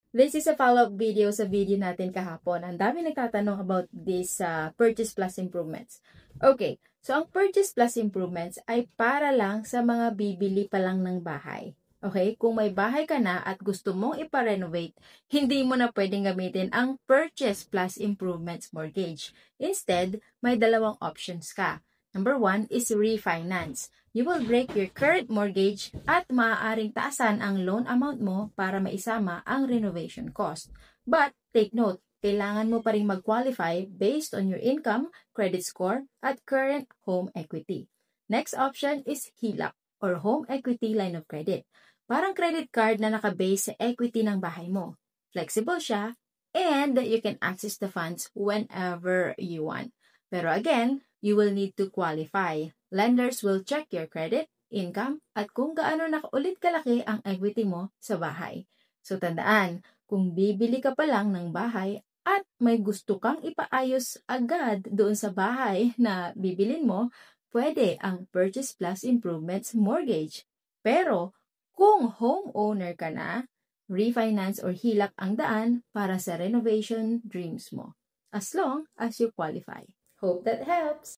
This is a follow-up video sa video natin kahapon. Ang dami nagtatanong about this Purchase Plus improvements. Okay, so ang Purchase Plus improvements ay para lang sa mga bibili pa lang ng bahay. Okay, kung may bahay ka na at gusto mong ipa-renovate, hindi mo na pwedeng gamitin ang Purchase Plus Improvements Mortgage. Instead, may dalawang options ka. Number 1 is refinance. You will break your current mortgage at maaaring taasan ang loan amount mo para maisama ang renovation cost. But take note, kailangan mo pa rin mag-qualify based on your income, credit score, at current home equity. Next option is HELOC or Home Equity Line of Credit. Parang credit card na nakabase sa equity ng bahay mo. Flexible siya and you can access the funds whenever you want. Pero again, you will need to qualify. Lenders will check your credit, income, at kung gaano nakaulit kalaki ang equity mo sa bahay. So tandaan, kung bibili ka pa lang ng bahay at may gusto kang ipaayos agad doon sa bahay na bibilin mo, pwede ang Purchase Plus Improvements Mortgage. Pero kung homeowner ka na, refinance or HELOC ang daan para sa renovation dreams mo. As long as you qualify. Hope that helps!